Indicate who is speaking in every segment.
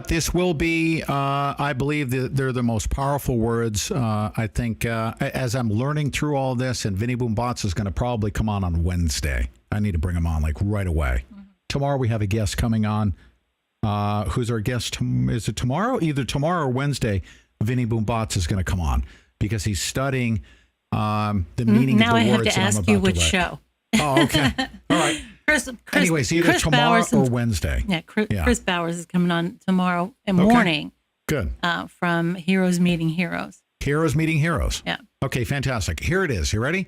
Speaker 1: This will be, I believe, they're the most powerful words. I think as I'm learning through all this, and Vinny Boombatz is going to probably come on Wednesday. I need to bring him on like right away. Mm-hmm. Tomorrow we have a guest coming on. Who's our guest? Is it tomorrow? Either tomorrow or Wednesday. Vinny Boombatz is going to come on because he's studying the meaning
Speaker 2: now
Speaker 1: of the
Speaker 2: I
Speaker 1: words.
Speaker 2: Now I have to ask you which show.
Speaker 1: Oh, okay. All right. Anyways, either
Speaker 2: Chris
Speaker 1: tomorrow
Speaker 2: Bowers
Speaker 1: or Wednesday.
Speaker 2: Yeah, Chris Bowers is coming on tomorrow morning.
Speaker 1: Good.
Speaker 2: From Heroes Meeting Heroes.
Speaker 1: Heroes Meeting Heroes.
Speaker 2: Yeah.
Speaker 1: Okay, fantastic. Here it is. You ready?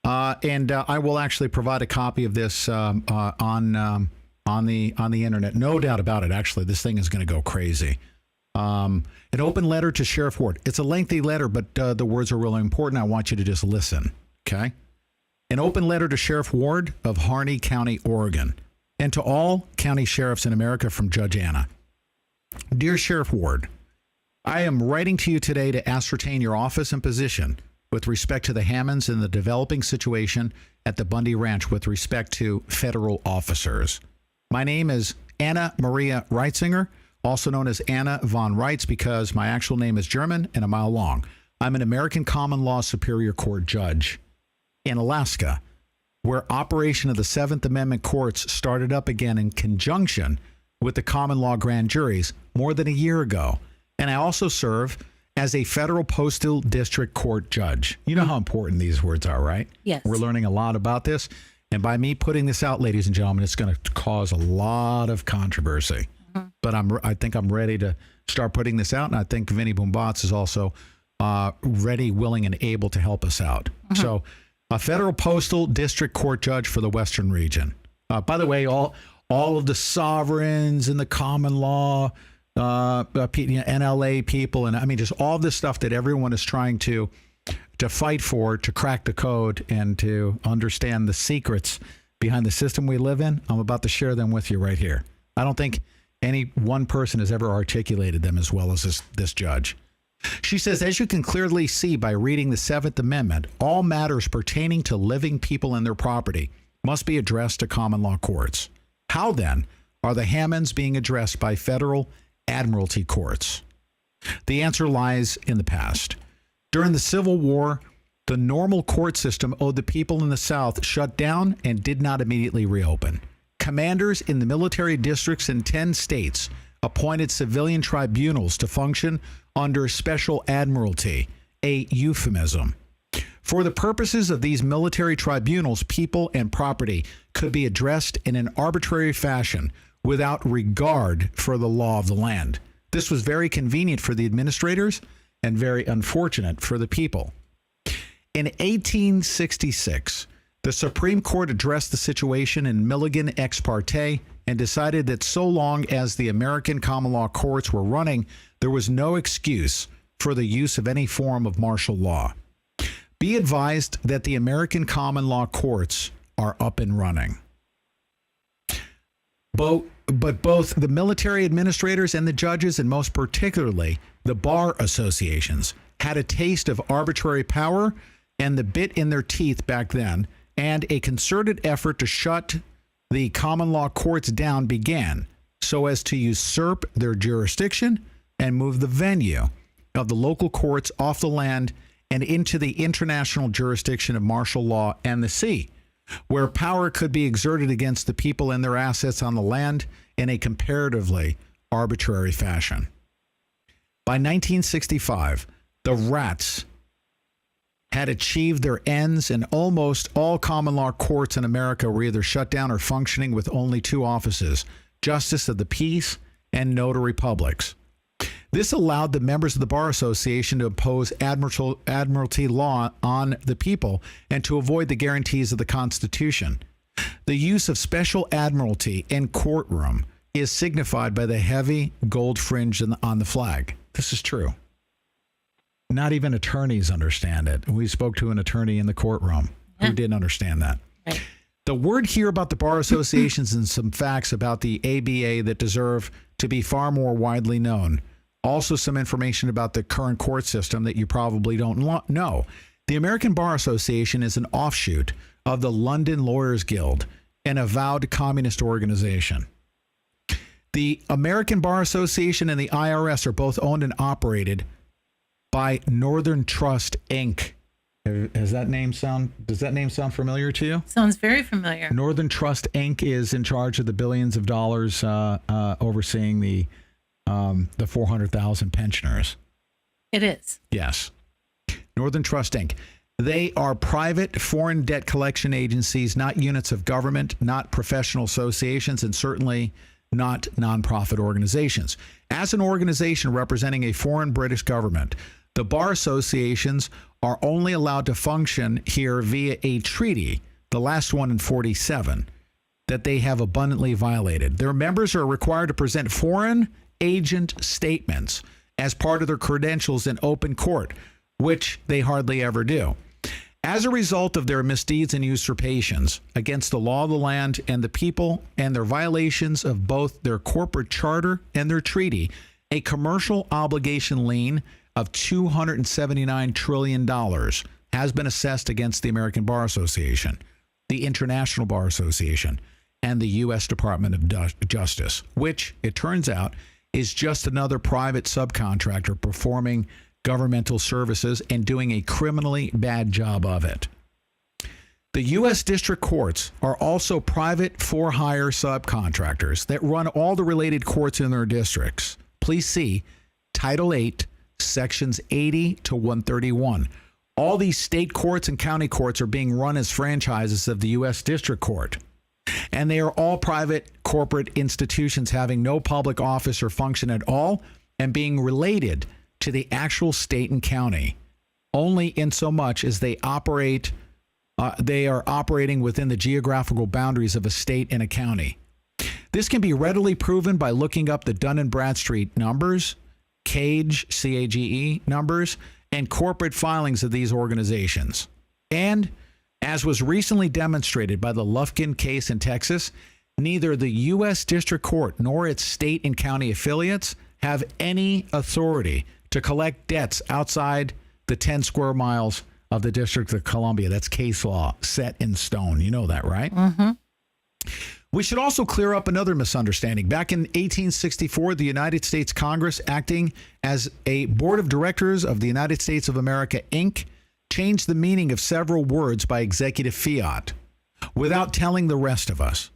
Speaker 1: And I will actually provide a copy of this on the internet. No doubt about it. Actually, this thing is going to go crazy. An open letter to Sheriff Ward. It's a lengthy letter, but the words are really important. I want you to just listen. Okay. An open letter to Sheriff Ward of Harney County, Oregon, and to all county sheriffs in America from Judge Anna. Dear Sheriff Ward, I am writing to you today to ascertain your office and position with respect to the Hammonds and the developing situation at the Bundy Ranch with respect to federal officers. My name is Anna Maria Reitzinger, also known as Anna von Reitz because my actual name is German and a mile long. I'm an American common law Superior Court judge in Alaska, where operation of the Seventh Amendment courts started up again in conjunction with the common law grand juries more than a year ago. And I also serve as a federal postal district court judge. You know how important these words are, right?
Speaker 2: Yes.
Speaker 1: We're learning a lot about this. And by me putting this out, ladies and gentlemen, it's going to cause a lot of controversy. Mm-hmm. But I think I'm ready to start putting this out. And I think Vinny Boombatz is also ready, willing, and able to help us out. Mm-hmm. So a federal postal district court judge for the Western region. By the way, all of the sovereigns and the common law, NLA people, and I mean, just all this stuff that everyone is trying to fight for, to crack the code and to understand the secrets behind the system we live in. I'm about to share them with you right here. I don't think any one person has ever articulated them as well as this judge. She says, as you can clearly see by reading the Seventh Amendment, all matters pertaining to living people and their property must be addressed to common law courts. How then are the Hammonds being addressed by federal admiralty courts? The answer lies in the past. During the Civil War, the normal court system owed the people in the South shut down and did not immediately reopen. Commanders in the military districts in 10 states appointed civilian tribunals to function under special admiralty, a euphemism. For the purposes of these military tribunals, people and property could be addressed in an arbitrary fashion without regard for the law of the land. This was very convenient for the administrators and very unfortunate for the people. In 1866, the Supreme Court addressed the situation in Milligan ex parte and decided that so long as the American common law courts were running, there was no excuse for the use of any form of martial law. Be advised that the American common law courts are up and running. But both the military administrators and the judges, and most particularly the bar associations, had a taste of arbitrary power and the bit in their teeth back then, and a concerted effort to shut the common law courts down began so as to usurp their jurisdiction and move the venue of the local courts off the land and into the international jurisdiction of martial law and the sea, where power could be exerted against the people and their assets on the land in a comparatively arbitrary fashion. By 1965, the rats had achieved their ends, and almost all common law courts in America were either shut down or functioning with only two offices, Justice of the Peace and Notary Publics. This allowed the members of the Bar Association to impose admiralty law on the people and to avoid the guarantees of the Constitution. The use of special admiralty in courtroom is signified by the heavy gold fringe on the flag. This is true. Not even attorneys understand it. We spoke to an attorney in the courtroom who didn't understand that.
Speaker 2: Right.
Speaker 1: The word here about the bar associations and some facts about the ABA that deserve to be far more widely known Also, some information about the current court system that you probably don't know. The American Bar Association is an offshoot of the London Lawyers Guild, an avowed communist organization. The American Bar Association and the IRS are both owned and operated by Northern Trust, Inc. Does that name sound familiar to you?
Speaker 2: Sounds very familiar.
Speaker 1: Northern Trust, Inc. is in charge of the billions of dollars overseeing the 400,000 pensioners.
Speaker 2: It is.
Speaker 1: Yes. Northern Trust, Inc. They are private foreign debt collection agencies, not units of government, not professional associations, and certainly not nonprofit organizations. As an organization representing a foreign British government, the bar associations are only allowed to function here via a treaty, the last one in 47, that they have abundantly violated. Their members are required to present foreign agent statements as part of their credentials in open court, which they hardly ever do. As a result of their misdeeds and usurpations against the law of the land and the people, and their violations of both their corporate charter and their treaty, a commercial obligation lien of $279 trillion has been assessed against the American Bar Association, the International Bar Association, and the U.S. Department of Justice, which, it turns out, is just another private subcontractor performing governmental services and doing a criminally bad job of it. The U.S. district courts are also private for-hire subcontractors that run all the related courts in their districts. Please see Title 8, Sections 80 to 131. All these state courts and county courts are being run as franchises of the U.S. District Court. And they are all private corporate institutions having no public office or function at all and being related to the actual state and county only in so much as they are operating within the geographical boundaries of a state and a county. This can be readily proven by looking up the Dun & Bradstreet numbers, CAGE, C-A-G-E numbers, and corporate filings of these organizations. And as was recently demonstrated by the Lufkin case in Texas, neither the U.S. District Court nor its state and county affiliates have any authority to collect debts outside the 10 square miles of the District of Columbia. That's case law set in stone. You know that, right?
Speaker 2: Mm-hmm.
Speaker 1: We should also clear up another misunderstanding. Back in 1864, the United States Congress, acting as a board of directors of the United States of America, Inc., changed the meaning of several words by executive fiat without telling the rest of us.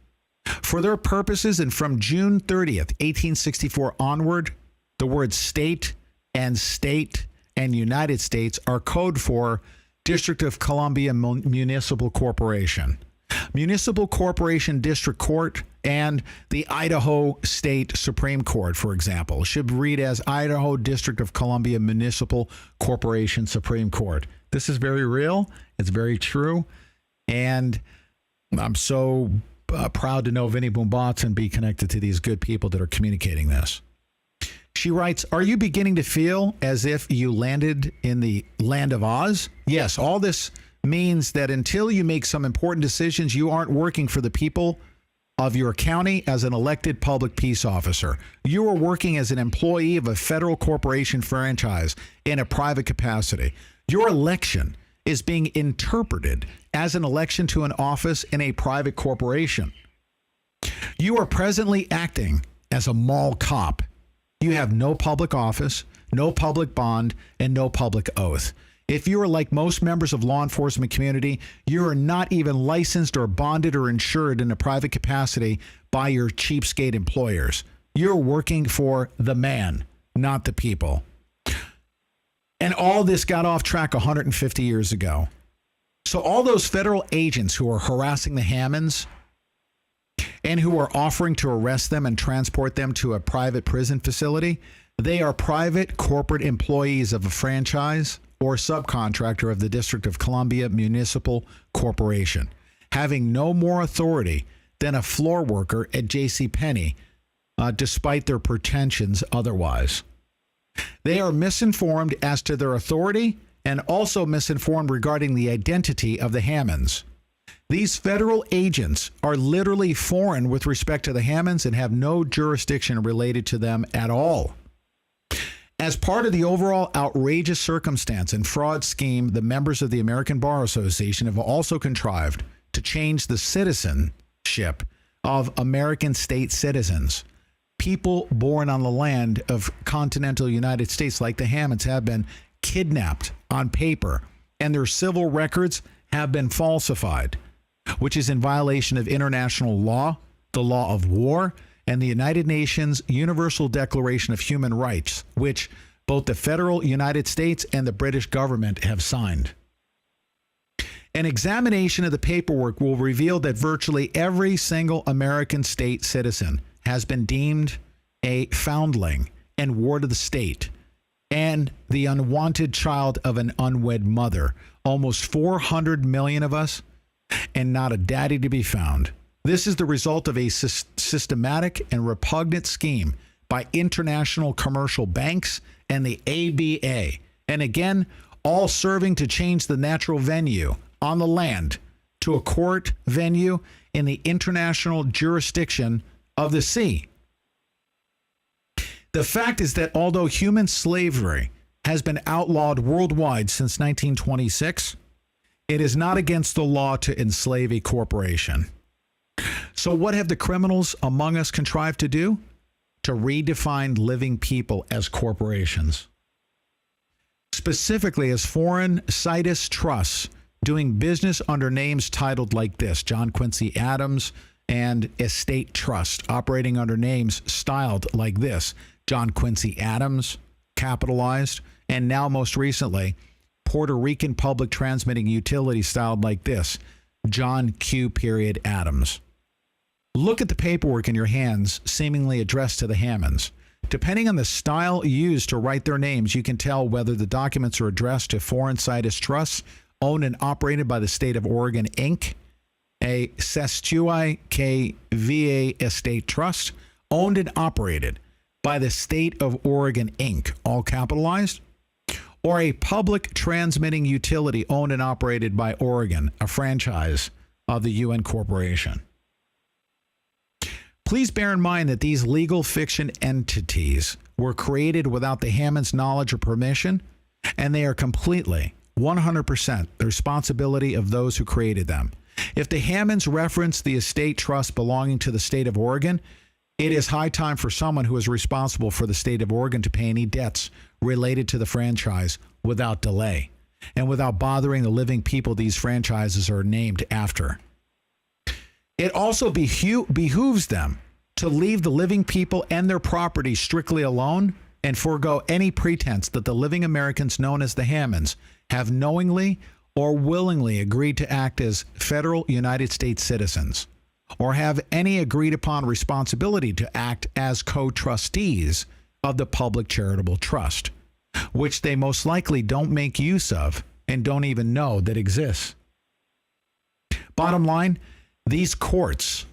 Speaker 1: For their purposes, and from June 30th, 1864 onward, the words state and United States are code for District of Columbia Municipal Corporation. Municipal Corporation District Court and the Idaho State Supreme Court, for example, should read as Idaho District of Columbia Municipal Corporation Supreme Court. This is very real. It's very true. And I'm so proud to know Vinnie Boombatz and be connected to these good people that are communicating this. She writes, are you beginning to feel as if you landed in the land of Oz? Yes, all this means that until you make some important decisions, you aren't working for the people of your county as an elected public peace officer. You are working as an employee of a federal corporation franchise in a private capacity. Your election is being interpreted as an election to an office in a private corporation. You are presently acting as a mall cop. You have no public office, no public bond, and no public oath. If you are like most members of law enforcement community, you are not even licensed or bonded or insured in a private capacity by your cheapskate employers. You're working for the man, not the people. And all this got off track 150 years ago. So all those federal agents who are harassing the Hammonds and who are offering to arrest them and transport them to a private prison facility, they are private corporate employees of a franchise or subcontractor of the District of Columbia Municipal Corporation, having no more authority than a floor worker at JCPenney, despite their pretensions otherwise. They are misinformed as to their authority and also misinformed regarding the identity of the Hammonds. These federal agents are literally foreign with respect to the Hammonds and have no jurisdiction related to them at all. As part of the overall outrageous circumstance and fraud scheme, the members of the American Bar Association have also contrived to change the citizenship of American state citizens. People born on the land of continental United States, like the Hammonds, have been kidnapped on paper, and their civil records have been falsified, which is in violation of international law, the law of war, and the United Nations Universal Declaration of Human Rights, which both the federal United States and the British government have signed. An examination of the paperwork will reveal that virtually every single American state citizen has been deemed a foundling and ward of the state and the unwanted child of an unwed mother. Almost 400 million of us, and not a daddy to be found. This is the result of a systematic and repugnant scheme by international commercial banks and the ABA. And again, all serving to change the natural venue on the land to a court venue in the international jurisdiction of the sea. The fact is that although human slavery has been outlawed worldwide since 1926, it is not against the law to enslave a corporation. So what have the criminals among us contrived to do? To redefine living people as corporations. Specifically as foreign situs trusts doing business under names titled like this: John Quincy Adams and Estate Trust, operating under names styled like this: John Quincy Adams, capitalized, and now most recently, Puerto Rican Public Transmitting Utility styled like this: John Q. Adams. Look at the paperwork in your hands, seemingly addressed to the Hammonds. Depending on the style used to write their names, you can tell whether the documents are addressed to foreign situs trusts owned and operated by the state of Oregon, Inc., a Sestuai KVA Estate Trust, owned and operated by the state of Oregon, Inc., all capitalized, or a public transmitting utility owned and operated by Oregon, a franchise of the UN Corporation. Please bear in mind that these legal fiction entities were created without the Hammonds' knowledge or permission, and they are completely, 100%, the responsibility of those who created them. If the Hammonds reference the estate trust belonging to the state of Oregon, it is high time for someone who is responsible for the state of Oregon to pay any debts related to the franchise without delay and without bothering the living people these franchises are named after. It also behooves them to leave the living people and their property strictly alone and forego any pretense that the living Americans known as the Hammonds have knowingly or willingly agreed to act as federal United States citizens, or have any agreed upon responsibility to act as co-trustees of the public charitable trust, which they most likely don't make use of and don't even know that exists. Bottom line, these courts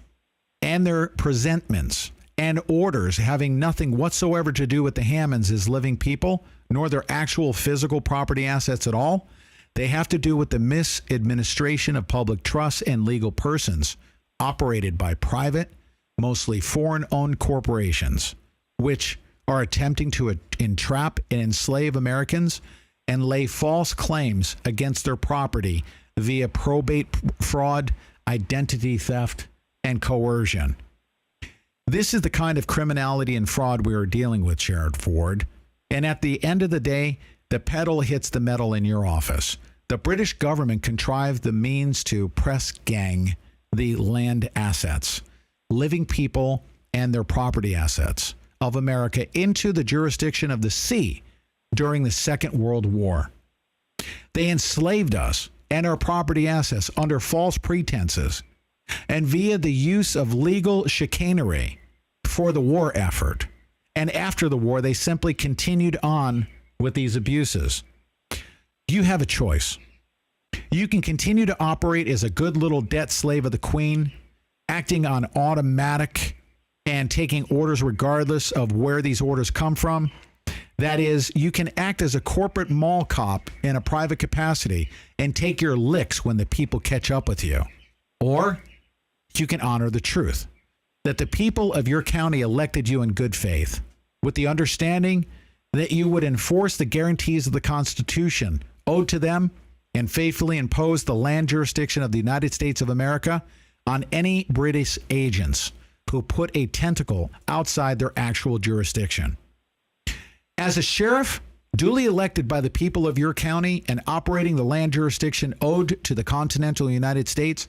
Speaker 1: and their presentments and orders having nothing whatsoever to do with the Hammonds as living people, nor their actual physical property assets at all, they have to do with the misadministration of public trusts and legal persons operated by private, mostly foreign-owned corporations, which are attempting to entrap and enslave Americans and lay false claims against their property via probate fraud, identity theft, and coercion. This is the kind of criminality and fraud we are dealing with, Sherrod Ford. And at the end of the day, the pedal hits the metal in your office. The British government contrived the means to press gang the land assets, living people, and their property assets of America into the jurisdiction of the sea during the Second World War. They enslaved us and our property assets under false pretenses and via the use of legal chicanery for the war effort. And after the war, they simply continued on with these abuses. You have a choice. You can continue to operate as a good little debt slave of the Queen, acting on automatic and taking orders regardless of where these orders come from. That is, you can act as a corporate mall cop in a private capacity and take your licks when the people catch up with you. Or you can honor the truth that the people of your county elected you in good faith, with the understanding that you would enforce the guarantees of the Constitution owed to them and faithfully impose the land jurisdiction of the United States of America on any British agents who put a tentacle outside their actual jurisdiction. As a sheriff, duly elected by the people of your county and operating the land jurisdiction owed to the continental United States,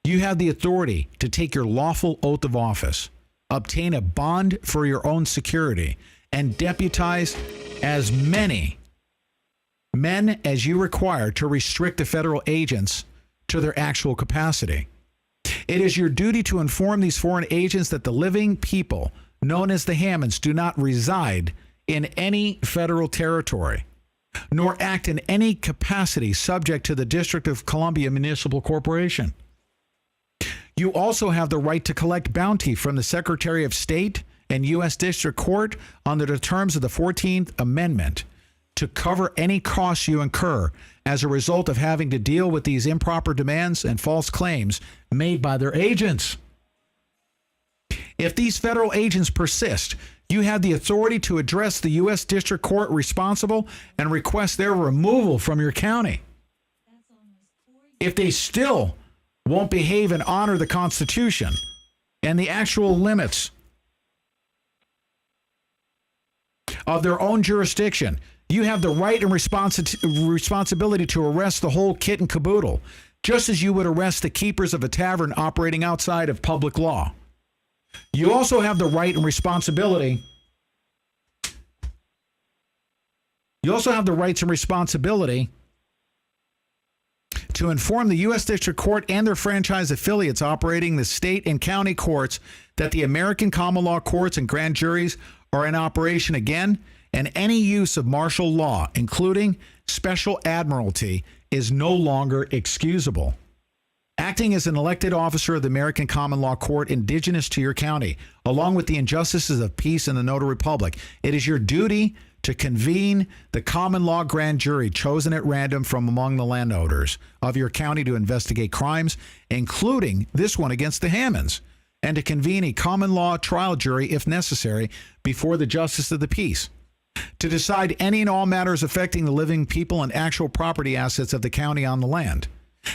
Speaker 1: you have the authority to take your lawful oath of office, obtain a bond for your own security, and deputize as many men as you require to restrict the federal agents to their actual capacity. It is your duty to inform these foreign agents that the living people, known as the Hammonds, do not reside in any federal territory, nor act in any capacity subject to the District of Columbia Municipal Corporation. You also have the right to collect bounty from the Secretary of State and U.S. District Court under the terms of the 14th Amendment to cover any costs you incur as a result of having to deal with these improper demands and false claims made by their agents. If these federal agents persist, you have the authority to address the U.S. District Court responsible and request their removal from your county. If they still won't behave and honor the Constitution and the actual limits of their own jurisdiction, you have the right and responsibility to arrest the whole kit and caboodle, just as you would arrest the keepers of a tavern operating outside of public law. You also have the right and responsibility. You also have the rights and responsibility to inform the U.S. District Court and their franchise affiliates operating the state and county courts that the American common law courts and grand juries are in operation again, and any use of martial law, including special admiralty, is no longer excusable. Acting as an elected officer of the American Common Law Court indigenous to your county, along with the injustices of peace in the Notary Public, it is your duty to convene the common law grand jury chosen at random from among the landowners of your county to investigate crimes, including this one against the Hammonds, and to convene a common law trial jury, if necessary, before the justice of the peace, to decide any and all matters affecting the living people and actual property assets of the county on the land.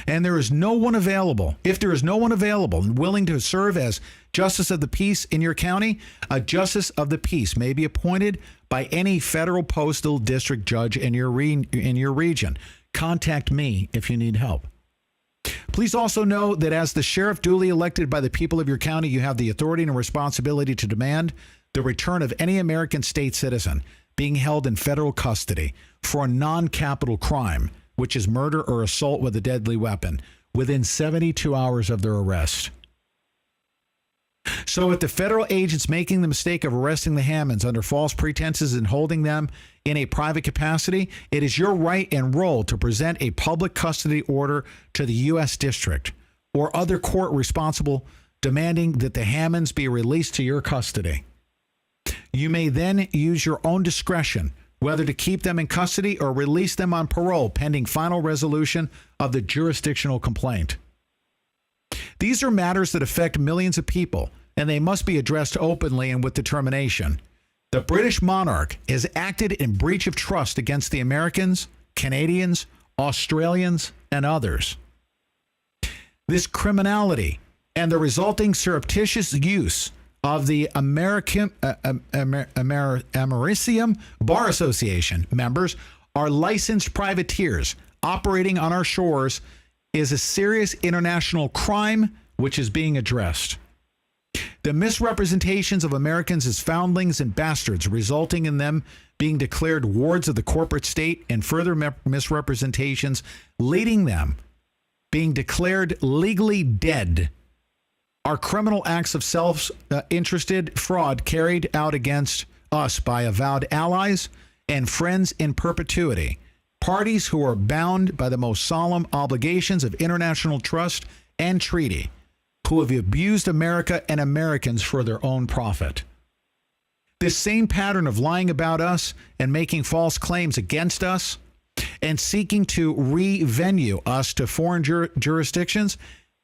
Speaker 1: And there is no one available. If there is no one available and willing to serve as justice of the peace in your county, a justice of the peace may be appointed by any federal postal district judge in your region. Contact me if you need help. Please also know that as the sheriff duly elected by the people of your county, you have the authority and responsibility to demand the return of any American state citizen being held in federal custody for a non-capital crime, which is murder or assault with a deadly weapon, within 72 hours of their arrest. So if the federal agents making the mistake of arresting the Hammonds under false pretenses and holding them in a private capacity, it is your right and role to present a public custody order to the U.S. District or other court responsible demanding that the Hammonds be released to your custody. You may then use your own discretion whether to keep them in custody or release them on parole pending final resolution of the jurisdictional complaint. These are matters that affect millions of people, and they must be addressed openly and with determination. The British monarch has acted in breach of trust against the Americans, Canadians, Australians, and others. This criminality and the resulting surreptitious use of the American Americium Bar Association members are licensed privateers operating on our shores is a serious international crime which is being addressed. The misrepresentations of Americans as foundlings and bastards, resulting in them being declared wards of the corporate state, and further misrepresentations leading them being declared legally dead, are criminal acts of self-interested fraud carried out against us by avowed allies and friends in perpetuity, parties who are bound by the most solemn obligations of international trust and treaty, who have abused America and Americans for their own profit. This same pattern of lying about us and making false claims against us and seeking to revenue us to foreign jurisdictions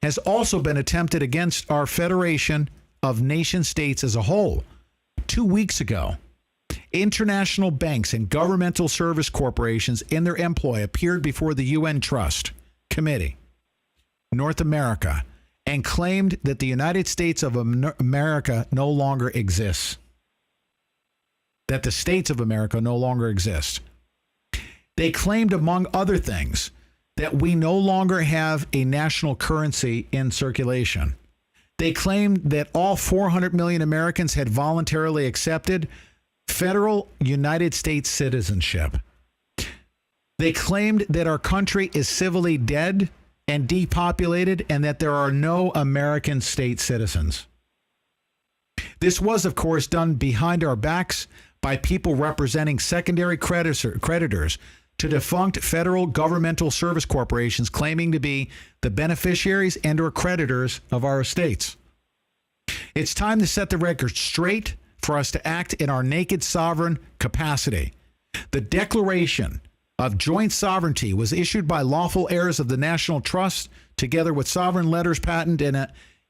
Speaker 1: has also been attempted against our Federation of Nation States as a whole. 2 weeks ago, international banks and governmental service corporations in their employ appeared before the UN Trust Committee, North America, and claimed that the United States of America no longer exists. That the states of America no longer exist. They claimed, among other things, that we no longer have a national currency in circulation. They claimed that all 400 million Americans had voluntarily accepted federal United States citizenship. They claimed that our country is civilly dead and depopulated and that there are no American state citizens. This was, of course, done behind our backs by people representing secondary creditors to defunct federal governmental service corporations claiming to be the beneficiaries and or creditors of our estates. It's time to set the record straight for us to act in our naked sovereign capacity. The Declaration of Joint Sovereignty was issued by lawful heirs of the National Trust together with sovereign letters patent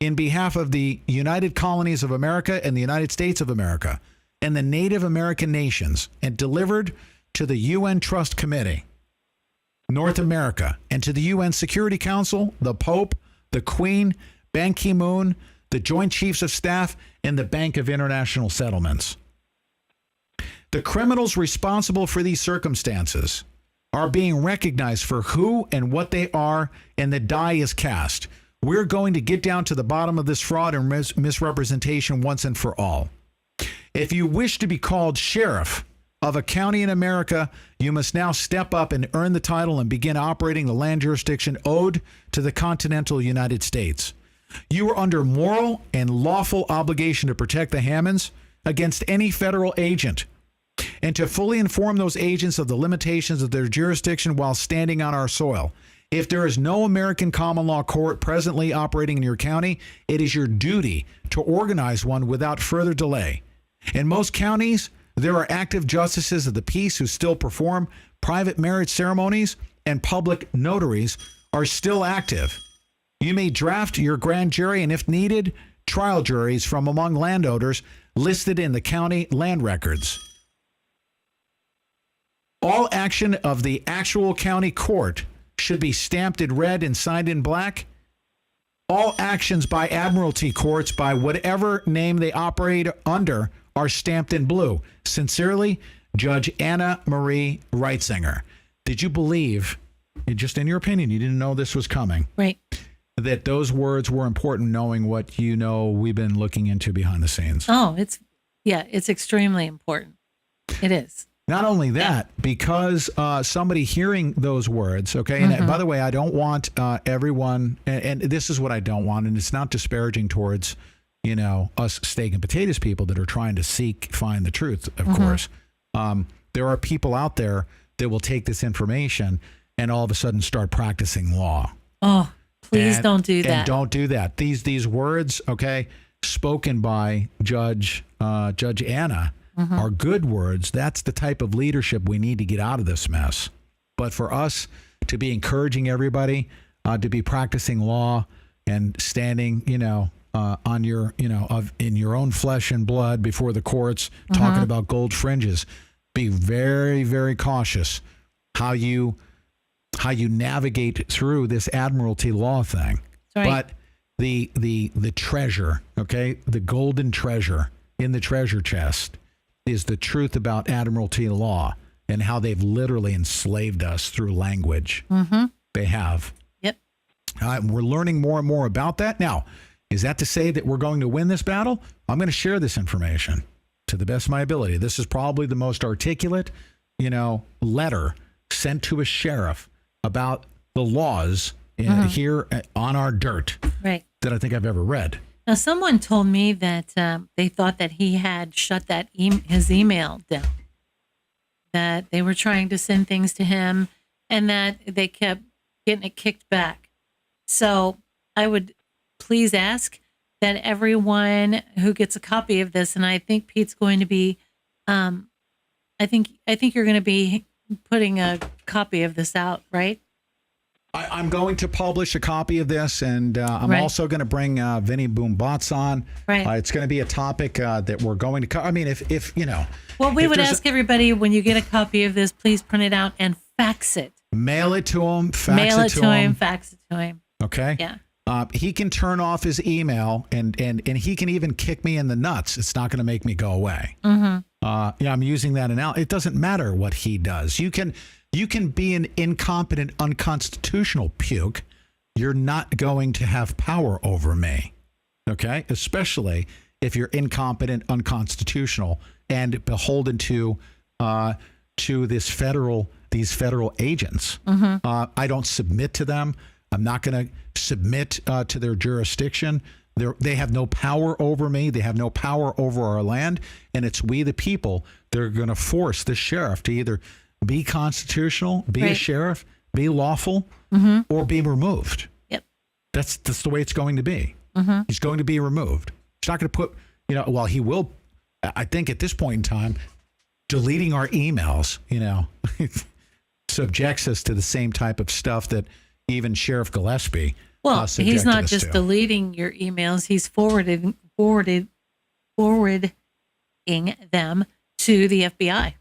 Speaker 1: in behalf of the United Colonies of America and the United States of America and the Native American nations, and delivered to the UN Trust Committee, North America, and to the UN Security Council, the Pope, the Queen, Ban Ki-moon, the Joint Chiefs of Staff, and the Bank of International Settlements. The criminals responsible for these circumstances are being recognized for who and what they are, and the die is cast. We're going to get down to the bottom of this fraud and misrepresentation once and for all. If you wish to be called sheriff of a county in America, you must now step up and earn the title and begin operating the land jurisdiction owed to the continental United States. You are under moral and lawful obligation to protect the Hammonds against any federal agent and to fully inform those agents of the limitations of their jurisdiction while standing on our soil. If there is no American common law court presently operating in your county, it is your duty to organize one without further delay. In most counties, there are active justices of the peace who still perform private marriage ceremonies, and public notaries are still active. You may draft your grand jury and, if needed, trial juries from among landowners listed in the county land records. All action of the actual county court should be stamped in red and signed in black. All actions by admiralty courts, by whatever name they operate under, are stamped in blue. Sincerely, Judge Anna Marie Reitzinger. Did you believe, just in your opinion, you didn't know this was coming?
Speaker 2: Right.
Speaker 1: That those words were important, knowing what you know we've been looking into behind the scenes?
Speaker 2: Oh, it's extremely important. It is.
Speaker 1: Not only that, because somebody hearing those words, okay, and by the way, I don't want everyone, and this is what I don't want, and it's not disparaging towards, us steak and potatoes people that are trying to find the truth, of course. There are people out there that will take this information and all of a sudden start practicing law.
Speaker 2: Oh, please don't do that.
Speaker 1: And don't do that. These words, okay, spoken by Judge Anna, are good words. That's the type of leadership we need to get out of this mess. But for us to be encouraging everybody to be practicing law and standing, on your, in your own flesh and blood before the courts, talking about gold fringes, be very, very cautious how you navigate through this admiralty law thing.
Speaker 2: Right.
Speaker 1: But the treasure, okay, the golden treasure in the treasure chest is the truth about admiralty law and how they've literally enslaved us through language. They have.
Speaker 2: Yep.
Speaker 1: We're learning more and more about that. Now, is that to say that we're going to win this battle? I'm going to share this information to the best of my ability. This is probably the most articulate, letter sent to a sheriff about the laws here on our dirt that I think I've ever read.
Speaker 2: Now, someone told me that they thought that he had shut his email down, that they were trying to send things to him and that they kept getting it kicked back. So I would please ask that everyone who gets a copy of this, and I think Pete's going to be, I think you're going to be putting a copy of this out, right?
Speaker 1: I'm going to publish a copy of this, and I'm
Speaker 2: Right.
Speaker 1: also going to bring Vinny Boombots on.
Speaker 2: Right.
Speaker 1: It's going to be a topic that we're going to cover. I mean, if you know,
Speaker 2: Well, we
Speaker 1: if
Speaker 2: would
Speaker 1: there's
Speaker 2: ask everybody when you get a copy of this, please print it out and fax it.
Speaker 1: mail it to him, fax
Speaker 2: Mail it to him,
Speaker 1: him.
Speaker 2: fax it to him.
Speaker 1: Okay.
Speaker 2: Yeah.
Speaker 1: He can turn off his email, and he can even kick me in the nuts. It's not going to make me go away. Yeah, I'm using that analogy. It doesn't matter what he does. You can be an incompetent, unconstitutional puke. You're not going to have power over me. Okay, especially if you're incompetent, unconstitutional, and beholden to these federal agents. I don't submit to them. I'm not going to submit to their jurisdiction. They have no power over me. They have no power over our land. And it's we, the people, that are going to force the sheriff to either be constitutional, be a
Speaker 2: Right.
Speaker 1: sheriff, be lawful, or be removed.
Speaker 2: Yep.
Speaker 1: That's the way it's going to be. He's going to be removed. He's not going to put, well, he will, I think at this point in time, deleting our emails, subjects us to the same type of stuff that even Sheriff Gillespie
Speaker 2: Well, he's
Speaker 1: subjected
Speaker 2: not
Speaker 1: us
Speaker 2: just
Speaker 1: to.
Speaker 2: deleting your emails; he's forwarding them to the FBI.